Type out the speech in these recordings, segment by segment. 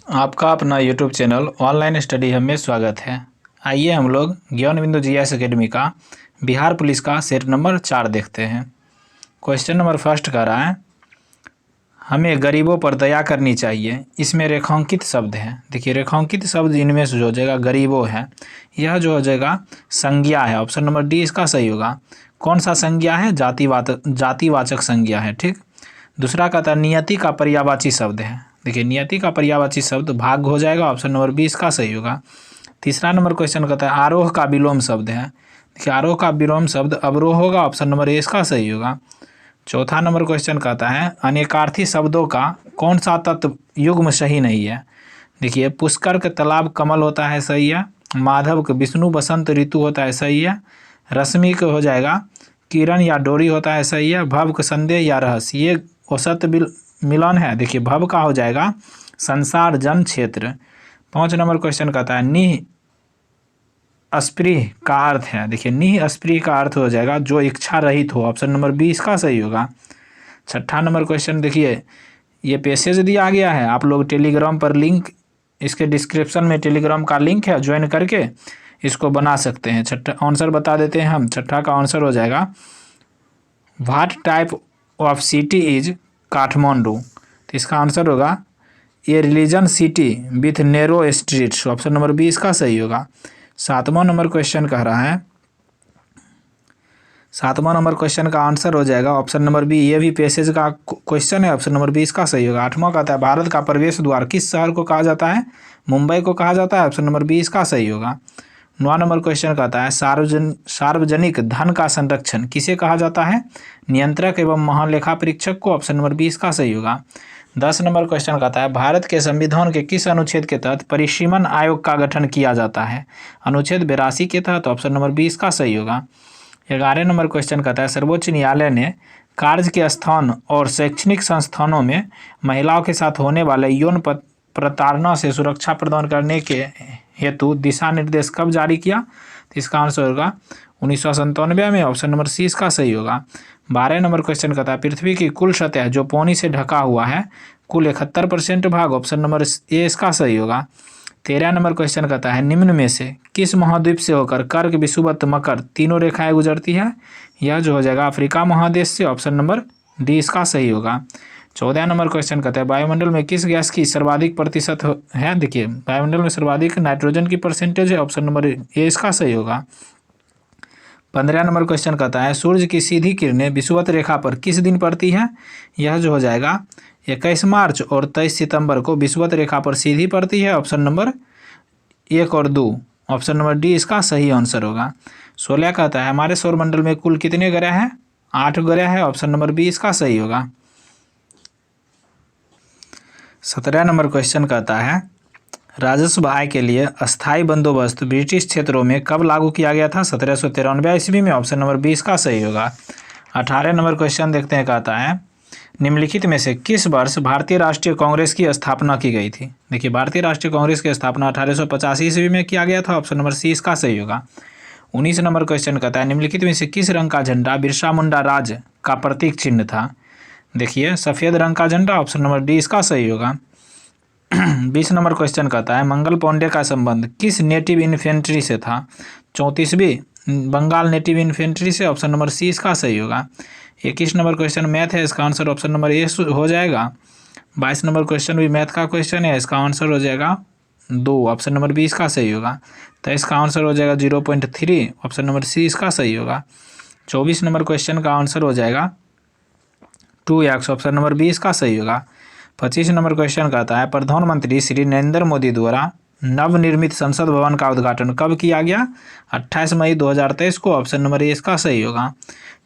आपका अपना YouTube channel online study hub में स्वागत है। आइए हम लोग ज्ञान बिंदु जीएस एकेडमी का बिहार पुलिस का सेट नंबर 4 देखते हैं। क्वेश्चन नंबर फर्स्ट कह रहा है, हमें गरीबों पर दया करनी चाहिए। इसमें रेखांकित शब्द है। देखिए रेखांकित शब्द इनमें से जो हो जाएगा गरीबों है, यह जो हो जाएगा संज्ञा है। ऑप्शन नंबर डी इसका सही होगा। कौन सा संज्ञा है? जातिवाचक संज्ञा है। ठीक। दूसरा कहता है नियति का पर्यायवाची शब्द है। देखिए नियति का पर्यायवाची शब्द भाग हो जाएगा। ऑप्शन नंबर बी इसका सही होगा। तीसरा नंबर क्वेश्चन कहता है आरोह का विलोम शब्द है। देखिए आरोह का विलोम शब्द अवरोह होगा। ऑप्शन नंबर ए इसका सही होगा। चौथा नंबर क्वेश्चन कहता है अनेकार्थी शब्दों का कौन सा तत्व युग्म सही नहीं है। देखिए पुष्कर के तालाब कमल होता है, सही है। माधव के विष्णु बसंत ऋतु होता है, सही है। रश्मि के हो जाएगा किरण या डोरी होता है, सही है। भव का संदेह या रहस्य, ये औसत मिलन है। देखिए भव का हो जाएगा संसार जन क्षेत्र। 5 नंबर क्वेश्चन कहता है निह अस्पृह का अर्थ है। देखिए निह अस्पृह का अर्थ हो जाएगा जो इच्छा रहित हो। ऑप्शन नंबर बी इसका सही होगा। 6ठा नंबर क्वेश्चन देखिए, ये पैसेज दिया गया है, आप लोग टेलीग्राम पर लिंक, इसके डिस्क्रिप्शन में टेलीग्राम का लिंक है, ज्वाइन करके इसको बना सकते हैं। छठा आंसर बता देते हैं हम। छठा का आंसर हो जाएगा what type of city is Kathmandu. तो इसका आंसर होगा a religion city with narrow streets. Option number B इसका सही होगा। 7वां नंबर क्वेश्चन कह रहा है, 7वां नंबर क्वेश्चन का आंसर हो जाएगा ऑप्शन नंबर बी। ये भी पैसेज का क्वेश्चन है। ऑप्शन नंबर बी इसका सही होगा। 8वां कहता है भारत का प्रवेश द्वार किस शहर को कहा जाता है? मुंबई को कहा जाता है। ऑप्शन नंबर बी इसका सही होगा। 9वां नंबर क्वेश्चन कहता है सार्वजनिक धन का संरक्षण किसे कहा जाता है? नियंत्रक एवं महालेखा परीक्षक को। ऑप्शन नंबर बी इसका सही होगा। 10 नंबर क्वेश्चन कहता है भारत के संविधान के किस अनुच्छेद के तहत परिसीमन आयोग का गठन किया जाता है? अनुच्छेद 82 के तहत। ऑप्शन नंबर बी इसका सही होगा। 11 नंबर क्वेश्चन कहता है सर्वोच्च न्यायालय ने कार्य के स्थान और शैक्षणिक संस्थानों में महिलाओं के साथ होने वाले यौन प्रताड़ना से सुरक्षा प्रदान करने के हेतु दिशा निर्देश कब जारी किया? तो इसका आंसर होगा 1997 में। ऑप्शन नंबर सी इसका सही होगा। 12 नंबर क्वेश्चन कहता है पृथ्वी की कुल सतह जो पानी से ढका हुआ है कुल 71% भाग। ऑप्शन नंबर ए इसका सही होगा। 13 नंबर क्वेश्चन कहता है निम्न में से किस महाद्वीप से होकर कर्क विषुवत मकर तीनों रेखाएं गुजरती है? यह जो हो जाएगा अफ्रीका महादेश से। ऑप्शन नंबर डी इसका सही होगा। 14 नंबर क्वेश्चन कहता है वायुमंडल में किस गैस की सर्वाधिक प्रतिशत है? देखिए वायुमंडल में सर्वाधिक नाइट्रोजन की परसेंटेज है। ऑप्शन नंबर ए इसका सही होगा। 15 नंबर क्वेश्चन कहता है सूर्य की सीधी किरणें विषुवत रेखा पर किस दिन पड़ती है? यह जो हो जाएगा 21 मार्च और 23 सितंबर को विषुवत रेखा पर सीधी पड़ती है। ऑप्शन नंबर 1 और 2। ऑप्शन नंबर डी इसका सही आंसर होगा। 16 कहता है हमारे सौरमंडल में कुल कितने ग्रह हैं? 8 ग्रह है। ऑप्शन नंबर बी इसका सही होगा। 17 नंबर क्वेश्चन कहता है राजस्व आय के लिए अस्थायी बंदोबस्त ब्रिटिश क्षेत्रों में कब लागू किया गया था? 1793 ईस्वी में। ऑप्शन नंबर बी इसका सही होगा। 18 नंबर क्वेश्चन देखते हैं, कहता है निम्नलिखित में से किस वर्ष भारतीय राष्ट्रीय कांग्रेस की स्थापना की गई थी? देखिए भारतीय राष्ट्रीय कांग्रेस की स्थापना 1885 ईस्वी में किया गया था। ऑप्शन नंबर सी इसका सही होगा। 19 नंबर क्वेश्चन कहता है निम्नलिखित में से किस रंग का झंडा बिरसा मुंडा राज का प्रतीक चिन्ह था? देखिए सफ़ेद रंग का झंडा। ऑप्शन नंबर डी इसका सही होगा। 20 नंबर क्वेश्चन कहता है मंगल पांडे का संबंध किस नेटिव इन्फेंट्री से था? 34वीं बंगाल नेटिव इन्फेंट्री से। ऑप्शन नंबर सी इसका सही होगा। 21 नंबर क्वेश्चन मैथ है, इसका आंसर ऑप्शन नंबर ए हो जाएगा। 22 नंबर क्वेश्चन भी मैथ का क्वेश्चन है, इसका आंसर हो जाएगा 2। ऑप्शन नंबर बी इसका सही होगा। तो इसका आंसर हो जाएगा 0.3। ऑप्शन नंबर सी इसका सही होगा। 24 नंबर क्वेश्चन का आंसर हो जाएगा 2x। ऑप्शन नंबर बी इसका सही होगा। 25 नंबर क्वेश्चन कहता है प्रधानमंत्री श्री नरेंद्र मोदी द्वारा नवनिर्मित संसद भवन का उद्घाटन कब किया गया? 28 मई 2023 को। ऑप्शन नंबर ए इसका सही होगा।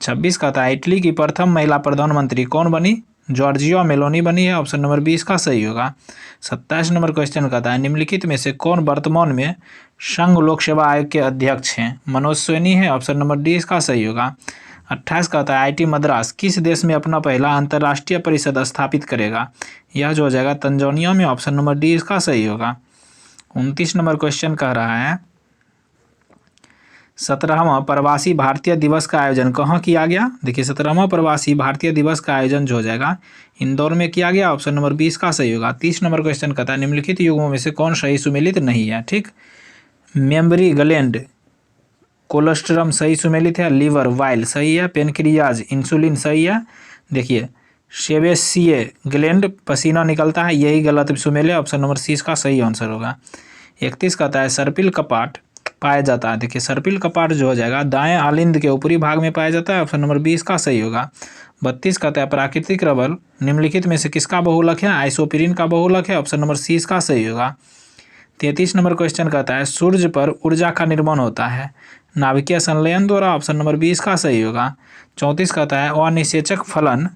26 कहता है इटली की प्रथम महिला प्रधानमंत्री कौन बनी? जॉर्जिया मेलोनी बनी है। ऑप्शन नंबर बी इसका सही होगा। 27 नंबर क्वेश्चन कहता है निम्नलिखित में से कौन वर्तमान में संघ लोक सेवा आयोग के अध्यक्ष हैं? मनोज सोनी है। ऑप्शन नंबर डी इसका सही होगा। 28 कहता है आईटी मद्रास किस देश में अपना पहला अंतर्राष्ट्रीय परिषद स्थापित करेगा? यह जो हो जाएगा तंजानिया में। ऑप्शन नंबर डी इसका सही होगा। 29 नंबर क्वेश्चन कह रहा है 17वां प्रवासी भारतीय दिवस का आयोजन कहाँ किया गया? देखिए 17वां प्रवासी भारतीय दिवस का आयोजन जो हो जाएगा इंदौर में किया गया। ऑप्शन नंबर 20 का सही होगा। 30 नंबर क्वेश्चन कहता है निम्नलिखित युग्मों में से कौन सही सुमेलित नहीं है? ठीक, मेमोरी ग्लैंड कोलोस्ट्रम सही सुमेलित है, लीवर वाइल सही है, पेनक्रियाज इंसुलिन सही है। देखिए सेबेसिए ग्लैंड पसीना निकलता है, यही गलत सुमेल है। ऑप्शन नंबर सी इसका सही आंसर होगा। 31 कहता है सर्पिल कपाट पाया जाता है। देखिए सर्पिल कपाट जो हो जाएगा दाएं आलिंद के ऊपरी भाग में पाया जाता है। ऑप्शन नंबर 20 का सही होगा। 32 कहता है प्राकृतिक रबर निम्नलिखित में से किसका बहुलक है? आइसोपिरिन का बहुलक है। ऑप्शन नंबर सी इसका सही होगा। 33 नंबर क्वेश्चन कहता है सूर्य पर ऊर्जा का निर्माण होता है नाभिकीय संलयन द्वारा। ऑप्शन नंबर 20 का सही होगा। 34 कहता है अनिषेचक फलन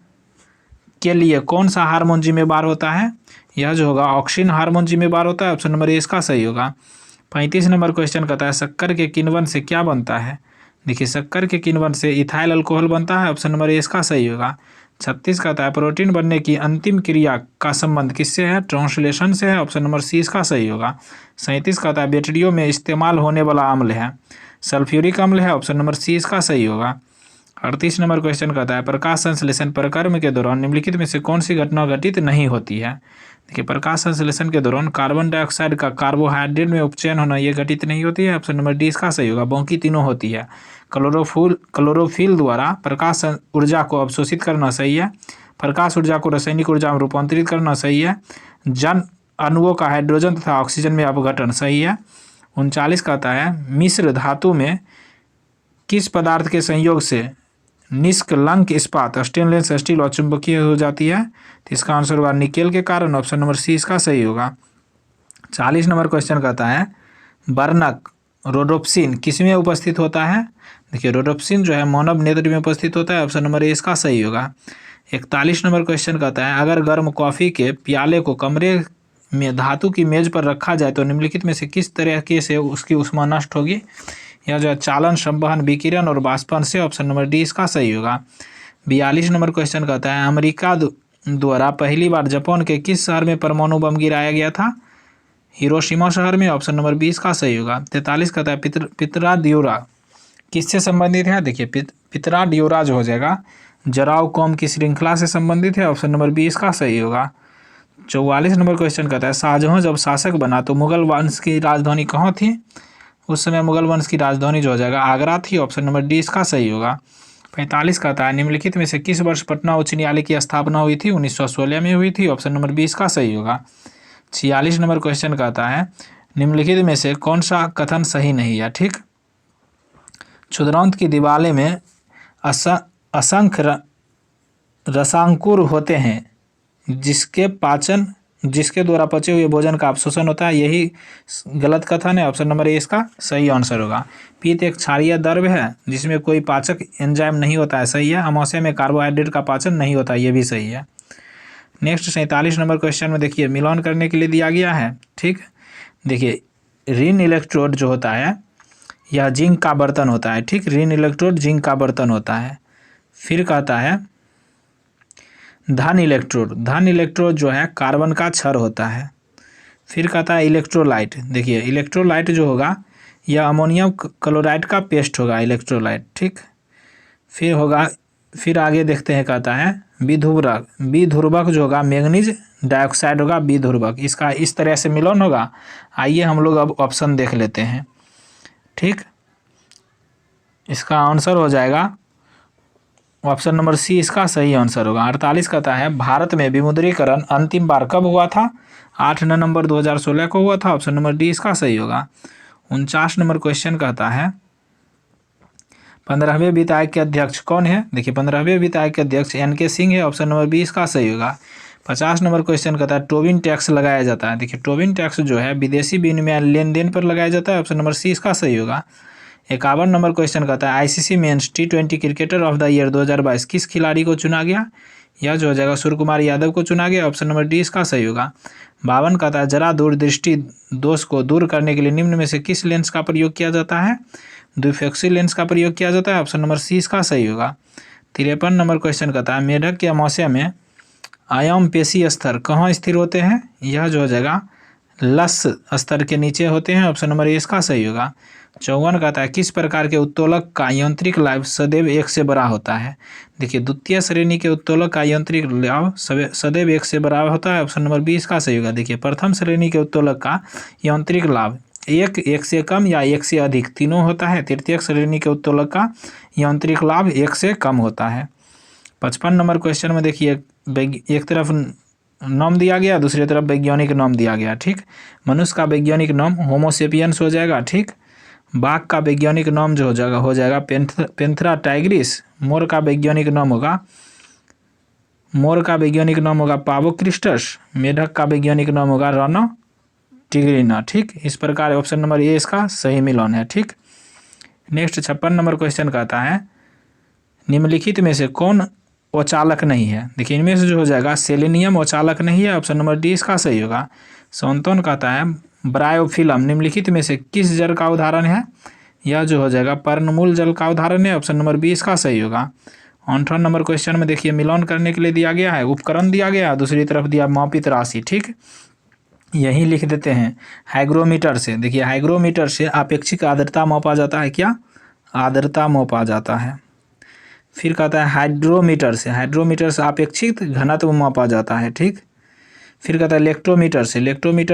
के लिए कौन सा हार्मोन जिम्मेवार होता है? यह जो होगा ऑक्सिन हार्मोन जिम्मेवार होता है। ऑप्शन नंबर ए इसका सही होगा। 35 नंबर क्वेश्चन कहता है शक्कर के किण्वन से क्या बनता है? देखिए शक्कर के किण्वन से इथाइल अल्कोहल बनता है। ऑप्शन नंबर ए इसका सही होगा। 36 कहता है प्रोटीन बनने की अंतिम क्रिया का संबंध किससे है? ट्रांसलेशन से है। ऑप्शन नंबर सी इसका सही होगा। 37 कहता है बैटरियों में इस्तेमाल होने वाला अम्ल है सल्फ्यूरिक अम्ल है। ऑप्शन नंबर सी इसका सही होगा। 38 नंबर क्वेश्चन कहता है प्रकाश संश्लेषण प्रक्रम के दौरान निम्नलिखित में से कौन सी घटना घटित नहीं होती है? देखिए प्रकाश संश्लेषण के दौरान कार्बन डाइऑक्साइड का कार्बोहाइड्रेट में उपचयन होना यह घटित नहीं होती है। ऑप्शन नंबर डी इसका सही होगा। बाकी तीनों होती है। क्लोरोफिल द्वारा प्रकाश ऊर्जा को अवशोषित करना सही है। प्रकाश ऊर्जा को रासायनिक ऊर्जा में रूपांतरित करना सही है। जन अणुओं का हाइड्रोजन तथा ऑक्सीजन में अपघटन सही है। 39 कहता है मिश्र धातु में किस पदार्थ के संयोग से निष्कलंक इस्पात स्टेनलेस स्टील और चुंबकीय हो जाती है? तो इसका आंसर होगा निकेल के कारण। ऑप्शन नंबर सी इसका सही होगा। 40 नंबर क्वेश्चन कहता है वर्णक रोडोप्सिन किसमें उपस्थित होता है? देखिए रोडोप्सिन जो है मानव नेत्र में उपस्थित होता है। ऑप्शन नंबर ए इसका सही होगा। 41 नंबर क्वेश्चन कहता है अगर गर्म कॉफ़ी के प्याले को कमरे में धातु की मेज पर रखा जाए तो निम्नलिखित में से किस तरीके से उसकी ऊष्मा नष्ट होगी? यह जो है चालन संवहन विकिरण और वाष्पन से। ऑप्शन नंबर डी इसका सही होगा। 42 नंबर क्वेश्चन कहता है अमेरिका द्वारा पहली बार जापान के किस शहर में परमाणु बम गिराया गया था? हिरोशिमा शहर में। ऑप्शन नंबर 20 का सही होगा। 43 कहता है पितरा ड्यूरा किससे संबंधित है? देखिए पितरा ड्यूरा जो हो जाएगा जराव कौम की श्रृंखला से संबंधित है। ऑप्शन नंबर 20 का सही होगा। 44 नंबर क्वेश्चन कहता है शाहजहां जब शासक बना तो मुगल वंश की राजधानी कहाँ थी? उस समय मुगल वंश की राजधानी जो हो जाएगा आगरा थी। ऑप्शन नंबर डी इसका सही होगा। 45 कहता है निम्नलिखित में से किस वर्ष पटना उच्च न्यायालय की स्थापना हुई थी? 1916 में हुई थी। ऑप्शन नंबर 20 का सही होगा। 46 नंबर क्वेश्चन कहता है निम्नलिखित में से कौन सा कथन सही नहीं है? ठीक, क्षुद्रांत की दिवाले में असंख्य रसांकुर होते हैं जिसके द्वारा पचे हुए भोजन का अवशोषण होता है, यही गलत कथन है। ऑप्शन नंबर ए इसका सही आंसर होगा। पित्त एक क्षारीय द्रव्य है जिसमें कोई पाचक एंजाइम नहीं होता है, सही है। अमाशय में कार्बोहाइड्रेट का पाचन नहीं होता, ये भी सही है। नेक्स्ट 47 नंबर क्वेश्चन में देखिए मिलान करने के लिए दिया गया है। ठीक, देखिए रिन इलेक्ट्रोड जो होता है यह जिंक का बर्तन होता है। ठीक, रिन इलेक्ट्रोड जिंक का बर्तन होता है। फिर कहता है धन इलेक्ट्रोड जो है कार्बन का क्षर होता है। फिर कहता है इलेक्ट्रोलाइट, देखिए इलेक्ट्रोलाइट जो होगा यह अमोनियम क्लोराइड का पेस्ट होगा इलेक्ट्रोलाइट। ठीक, फिर आगे देखते हैं कहता है विध्रुवक जो होगा मैग्नीज डाइऑक्साइड होगा विध्रुवक, इसका इस तरह से मिलन होगा। आइए हम लोग अब ऑप्शन देख लेते हैं। ठीक, इसका आंसर हो जाएगा ऑप्शन नंबर सी इसका सही आंसर होगा। 48 कहता है भारत में विमुद्रीकरण अंतिम बार कब हुआ था? 8 नवंबर 2016 को हुआ था। ऑप्शन नंबर डी इसका सही होगा। 49 नंबर क्वेश्चन कहता है 15वें वित्त आयोग के अध्यक्ष कौन है? देखिए 15वें वित्त आयोग के अध्यक्ष एन.के. सिंह है। ऑप्शन नंबर बी इसका सही होगा। 50 नंबर क्वेश्चन कहता है टोबिन टैक्स लगाया जाता है। देखिए टोबिन टैक्स जो है विदेशी विनिमय लेन देन पर लगाया जाता है। ऑप्शन नंबर सी इसका सही होगा। 51 नंबर क्वेश्चन कहता है ICC men's T20 cricketer of the year 2022 किस खिलाड़ी को चुना गया? यह जो हो जाएगा सूर्य कुमार यादव को चुना गया। ऑप्शन नंबर डी इसका सही होगा। 52 कहता है जरा दूरदृष्टि दोष को दूर करने के लिए निम्न में से किस लेंस का प्रयोग किया जाता है? द्विफोकसी लेंस का प्रयोग किया जाता है। ऑप्शन नंबर सी इसका सही होगा। 53 नंबर क्वेश्चन कहता है मेढक के अमाशय में आयाम पेशी स्तर कहाँ स्थिर होते हैं? यह जो हो जाएगा लस स्तर के नीचे होते हैं। ऑप्शन नंबर ए इसका सही होगा। 54 कहता है किस प्रकार के उत्तोलक का यांत्रिक लाभ सदैव 1 से बड़ा होता है। देखिए द्वितीय श्रेणी के उत्तोलक का यांत्रिक लाभ सदैव 1 से बड़ा होता है। ऑप्शन नंबर 20 का सही होगा। देखिए प्रथम श्रेणी के उत्तोलक का यांत्रिक लाभ 1 से कम या 1 से अधिक तीनों होता है। तृतीय श्रेणी के उत्तोलक का यांत्रिक लाभ 1 से कम होता है। 55 नंबर क्वेश्चन में देखिए एक तरफ नाम दिया गया, दूसरी तरफ वैज्ञानिक नाम दिया गया। ठीक, मनुष्य का वैज्ञानिक नाम होमोसेपियंस हो जाएगा। ठीक, बाघ का वैज्ञानिक नाम जो हो जाएगा पेंथेरा टाइग्रिस। मोर का वैज्ञानिक नाम होगा पावो क्रिस्टस। मेढक का वैज्ञानिक नाम होगा राना टिग्रिना। ठीक, इस प्रकार ऑप्शन नंबर ए इसका सही मिलान है। ठीक, नेक्स्ट 56 नंबर क्वेश्चन कहता है निम्नलिखित में से कौन औचालक नहीं है। देखिए इनमें से जो हो जाएगा सेलेनियम औचालक नहीं है। ऑप्शन नंबर डी इसका सही होगा। 57 कहता है ब्रायोफिल्म निम्नलिखित में से किस जल का उदाहरण है। यह जो हो जाएगा पर्णमूल जल का उदाहरण है। ऑप्शन नंबर 20 का सही होगा। 58 नंबर क्वेश्चन में देखिए मिलान करने के लिए दिया गया है उपकरण दिया गया है, दूसरी तरफ दिया मापित राशि। ठीक, यही लिख देते हैं हाइग्रोमीटर से। देखिए हाइग्रोमीटर से आपेक्षिक आर्द्रता मापा जाता है। क्या आर्द्रता मापा जाता है। फिर कहता है हाइड्रोमीटर से अपेक्षित घनत्व मापा जाता है। ठीक, फिर कहता है इलेक्ट्रोमीटर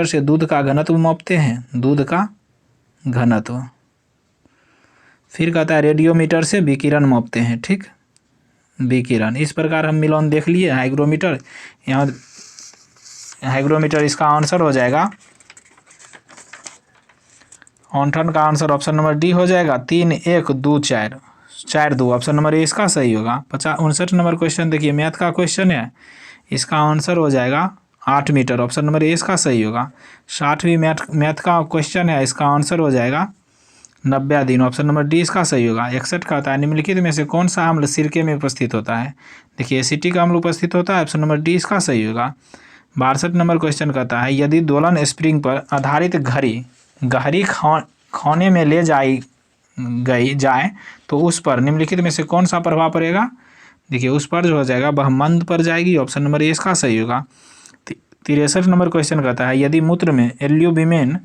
से दूध का घनत्व मापते हैं, दूध का घनत्व। फिर कहता है रेडियोमीटर से विकिरण मापते हैं। ठीक, विकिरण। इस प्रकार हम मिलान देख लिए। हाइग्रोमीटर, यहाँ हाइग्रोमीटर इसका आंसर हो जाएगा 58 का आंसर ऑप्शन नंबर डी हो जाएगा। 3 1 2 4 2 ऑप्शन नंबर ए इसका सही होगा। 59 नंबर क्वेश्चन देखिए मैथ का क्वेश्चन है, इसका आंसर हो जाएगा 8 मीटर। ऑप्शन नंबर ए इसका सही होगा। 60वीं मैथ का क्वेश्चन है, इसका आंसर हो जाएगा 90 दिन। ऑप्शन नंबर डी इसका सही होगा। 61 का होता है निम्नलिखित में से कौन सा अम्ल सिरके में उपस्थित होता है। देखिए एसिटिक अम्ल उपस्थित होता है। ऑप्शन नंबर डी इसका सही होगा। 62 नंबर क्वेश्चन कहता है यदि दोलन स्प्रिंग पर आधारित घड़ी गहरी खाने में ले जाए तो उस पर निम्नलिखित में से कौन सा प्रभाव पड़ेगा। देखिए उस पर जो हो जाएगा वह मंद पर जाएगी। ऑप्शन नंबर ए इसका सही होगा। 63 नंबर क्वेश्चन कहता है यदि मूत्र में एल्ब्यूमिन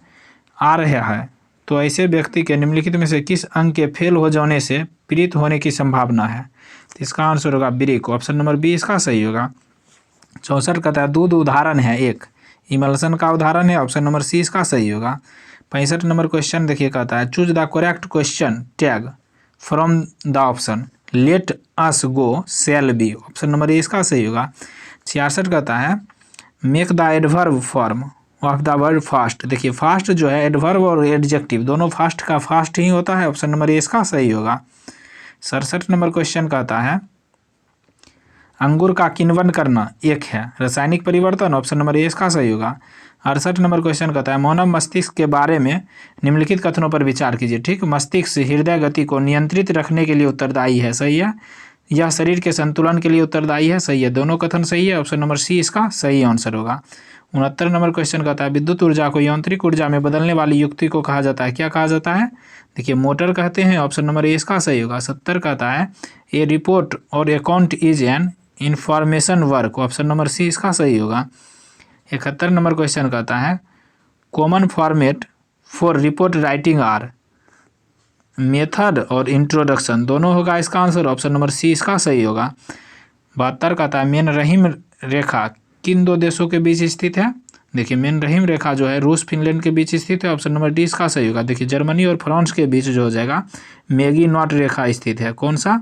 आ रहा है तो ऐसे व्यक्ति के निम्नलिखित में से किस अंग के फेल हो जाने से पीड़ित होने की संभावना है। तो इसका आंसर होगा ब्रिक। ऑप्शन नंबर बी इसका सही होगा। 64 कहता है दूध उदाहरण है एक इमल्सन का उदाहरण है। ऑप्शन नंबर सी इसका सही होगा। 65 नंबर क्वेश्चन देखिए कहता है choose the correct question tag from the option let us go shall we. Option number A इसका सही होगा। 66 कहता है make the adverb form of the word fast. देखिए फास्ट जो है एडवर्ब और एडजेक्टिव दोनों फास्ट का फास्ट ही होता है। ऑप्शन नंबर ए इसका सही होगा। 67 नंबर क्वेश्चन कहता है अंगूर का किण्वन करना एक है रासायनिक परिवर्तन। ऑप्शन नंबर ए इसका सही होगा। 68 नंबर क्वेश्चन कहता है मानव मस्तिष्क के बारे में निम्नलिखित कथनों पर विचार कीजिए। ठीक, मस्तिष्क हृदय गति को नियंत्रित रखने के लिए उत्तरदायी है। सही है। यह शरीर के संतुलन के लिए उत्तरदायी है। सही है, दोनों कथन सही है। ऑप्शन नंबर सी इसका सही आंसर होगा। 69 नंबर क्वेश्चन कहता है विद्युत ऊर्जा को यांत्रिक ऊर्जा में बदलने वाली युक्ति को कहा जाता है। क्या कहा जाता है। देखिए मोटर कहते हैं। ऑप्शन नंबर ए इसका सही होगा। 70 कहता है a report or account is an information work. Option number C इसका सही होगा। 71 नंबर क्वेश्चन कहता है common format for report writing are method और इंट्रोडक्शन दोनों होगा इसका आंसर। ऑप्शन नंबर सी इसका सही होगा। 72 कहता है मेन रहीम रेखा किन दो देशों के बीच स्थित है। देखिए मेन रहीम रेखा जो है रूस फिनलैंड के बीच स्थित है। ऑप्शन नंबर डी इसका सही होगा। देखिए जर्मनी और फ्रांस के बीच जो हो जाएगा मैगी नॉट रेखा स्थित है। कौन सा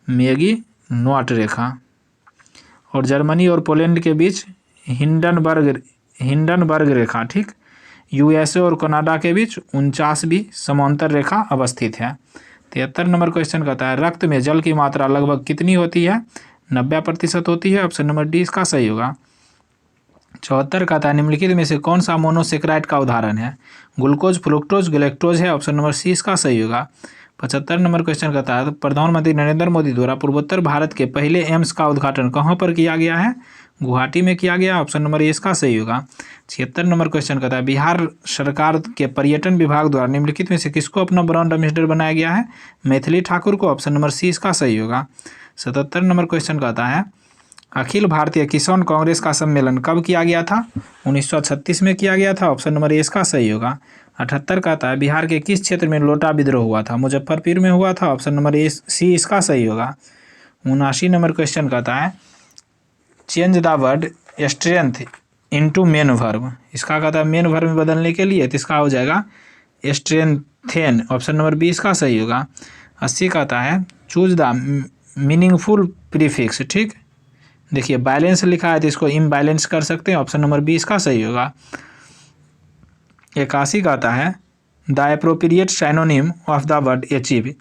मैगी नॉट रेखा। और जर्मनी और पोलैंड के बीच हिंडनबर्ग रेखा। ठीक, यूएसए और कनाडा के बीच 49वीं समांतर रेखा अवस्थित है। 73 नंबर क्वेश्चन कहता है रक्त में जल की मात्रा लगभग कितनी होती है। 90% होती है। ऑप्शन नंबर डी इसका सही होगा। 74 कहता है निम्नलिखित में से कौन सा मोनोसेक्राइड का उदाहरण है। ग्लूकोज फ्रुक्टोज गैलेक्टोज है। ऑप्शन नंबर सी इसका सही होगा। 75 नंबर क्वेश्चन कहता है प्रधानमंत्री नरेंद्र मोदी द्वारा पूर्वोत्तर भारत के पहले एम्स का उद्घाटन कहाँ पर किया गया है। गुवाहाटी में किया गया। ऑप्शन नंबर ए इसका सही होगा। 76 नंबर क्वेश्चन कहता है बिहार सरकार के पर्यटन विभाग द्वारा निम्नलिखित में से किसको अपना ब्रांड एम्बेसडर बनाया गया है। मैथिली ठाकुर को। ऑप्शन नंबर सी इसका सही होगा। 77 नंबर क्वेश्चन कहता है अखिल भारतीय किसान कांग्रेस का सम्मेलन कब किया गया था। 1936 में किया गया था। ऑप्शन नंबर ए इसका सही होगा। 78 कहता है बिहार के किस क्षेत्र में लोटा विद्रोह हुआ था? मुजफ्फरपुर में हुआ था। ऑप्शन नंबर ए सी इसका सही होगा। 79 नंबर क्वेश्चन कहता है change the word strength into main verb. इसका कहता है मेन वर्ब में बदलने के लिए, तो इसका हो जाएगा स्ट्रेंथेन। ऑप्शन नंबर बी इसका सही होगा। 80 कहता है चूज द मीनिंगफुल प्रीफिक्स। ठीक, देखिए बैलेंस लिखा है तो इसको इम्बैलेंस कर सकते हैं। ऑप्शन नंबर बी इसका सही होगा। 81 कहता है the appropriate synonym of the word achieve.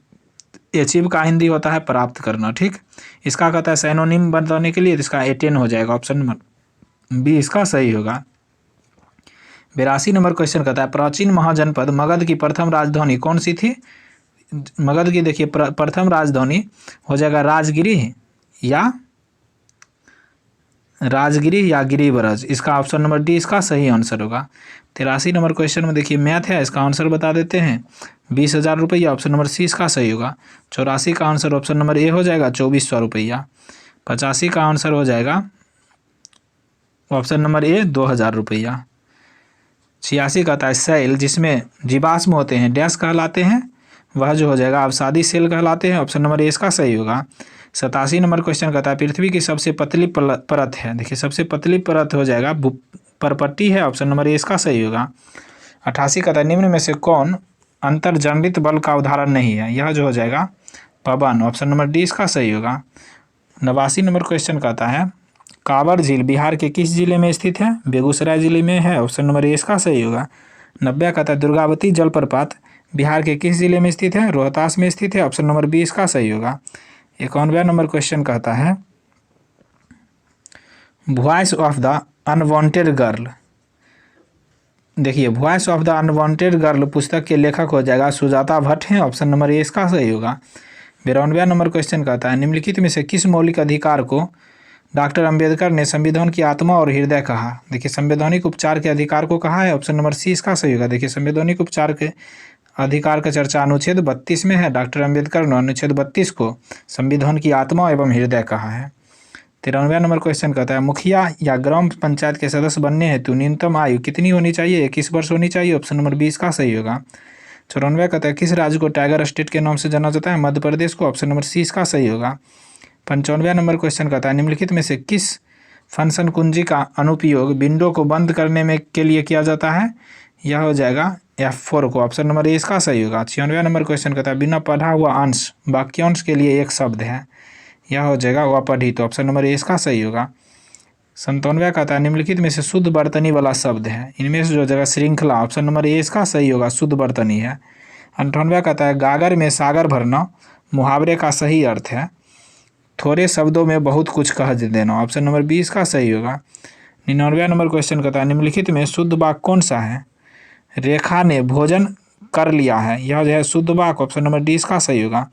Achieve का हिंदी होता है प्राप्त करना। ठीक, इसका कहता है साइनोनिम बताने के लिए, तो इसका एटेन हो जाएगा। ऑप्शन नंबर बी इसका सही होगा। 82 नंबर क्वेश्चन कहता है प्राचीन महाजनपद मगध की प्रथम राजधानी कौन सी थी? मगध की देखिए प्रथम राजधानी हो जाएगा राजगिरी या गिरिब्रज। इसका ऑप्शन नंबर डी इसका सही आंसर होगा। 83 नंबर क्वेश्चन में देखिए मैथ है, इसका आंसर बता देते हैं। 20,000 रुपया। ऑप्शन नंबर सी इसका सही होगा। 84 का आंसर ऑप्शन नंबर ए हो जाएगा 2400 रुपया। 85 का आंसर हो जाएगा ऑप्शन नंबर ए 2,000 रुपया। 86 कहता है सेल जिसमें जीवाश्म होते हैं डैश कहलाते हैं, वह जो हो जाएगा अवसादी सेल कहलाते हैं। ऑप्शन नंबर ए इसका सही होगा। 87 नंबर क्वेश्चन कहता है पृथ्वी की सबसे पतली परत है। देखिए सबसे पतली परत हो जाएगा परपट्टी है। ऑप्शन नंबर ए इसका सही होगा। 88 कहता है निम्न में से कौन अंतर्जनित बल का उदाहरण नहीं है? यह जो हो जाएगा पवन। ऑप्शन नंबर डी इसका सही होगा। 89 नंबर क्वेश्चन कहता है कांवर झील बिहार के किस जिले में स्थित है? बेगूसराय जिले में है। ऑप्शन नंबर ए इसका सही होगा। 90 कहता है दुर्गावती जलप्रपात बिहार के किस जिले में स्थित है? रोहतास में स्थित है। ऑप्शन नंबर बी इसका सही होगा। 91 नंबर क्वेश्चन कहता है voice of the unwanted girl. देखिए voice of the unwanted girl पुस्तक के लेखक हो जाएगा सुजाता भट्ट हैं। ऑप्शन नंबर ए इसका सही होगा। 92 नंबर क्वेश्चन कहता है निम्नलिखित में से किस मौलिक अधिकार को डॉक्टर अंबेडकर ने संविधान की आत्मा और हृदय कहा? देखिए संवैधानिक उपचार के अधिकार को कहा है। ऑप्शन नंबर सी इसका सही होगा। देखिए संवैधानिक उपचार के अधिकार का चर्चा अनुच्छेद 32 में है। डॉक्टर अंबेडकर ने अनुच्छेद 32 को संविधान की आत्मा एवं हृदय कहा है। 93 नंबर क्वेश्चन कहता है मुखिया या ग्राम पंचायत के सदस्य बनने हेतु न्यूनतम आयु कितनी होनी चाहिए? 21 वर्ष होनी चाहिए। ऑप्शन नंबर 20 का सही होगा। 94 कहता है किस राज्य को टाइगर स्टेट के नाम से जाना जाता है? मध्य प्रदेश को। ऑप्शन नंबर सी इसका सही होगा। 95 नंबर क्वेश्चन कहता है निम्नलिखित में से किस फंक्शन कुंजी का अनुपयोग विंडो को बंद करने में के लिए किया जाता है? यह हो जाएगा F4 को। ऑप्शन नंबर ए इसका सही होगा। 96 नंबर क्वेश्चन कहता है बिना पढ़ा हुआ अंश वाक्यांश के लिए एक शब्द है। यह हो जाएगा अपठित। ऑप्शन नंबर ए इसका सही होगा। 97 कहता है निम्नलिखित में से शुद्ध बर्तनी वाला शब्द है। इनमें से जो जगह श्रृंखला। ऑप्शन नंबर ए इसका सही होगा, शुद्ध बर्तनी है। 98 कहता है गागर में सागर भरना मुहावरे का सही अर्थ है थोड़े शब्दों में बहुत कुछ कह देना। ऑप्शन नंबर 20 का सही होगा। 99 नंबर क्वेश्चन कहता है निम्नलिखित में शुद्ध वाक्य कौन सा है? रेखा ने भोजन कर लिया है। यह जो है शुद्ध वाक्य। ऑप्शन नंबर डी इसका सही होगा।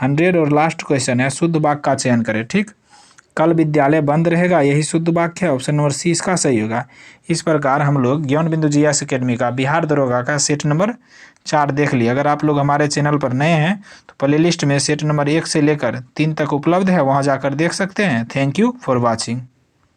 100 और लास्ट क्वेश्चन है शुद्ध वाक्य का चयन करें। ठीक, कल विद्यालय बंद रहेगा यही शुद्ध वाक्य है। ऑप्शन नंबर सी इसका सही होगा। इस प्रकार हम लोग ज्ञान बिंदु GS अकेडमी का बिहार दरोगा का सेट नंबर 4 देख लिया। अगर आप लोग हमारे चैनल पर नए हैं तो प्ले लिस्ट में सेट नंबर 1 से लेकर 3 तक उपलब्ध है, वहाँ जाकर देख सकते हैं। Thank you for watching.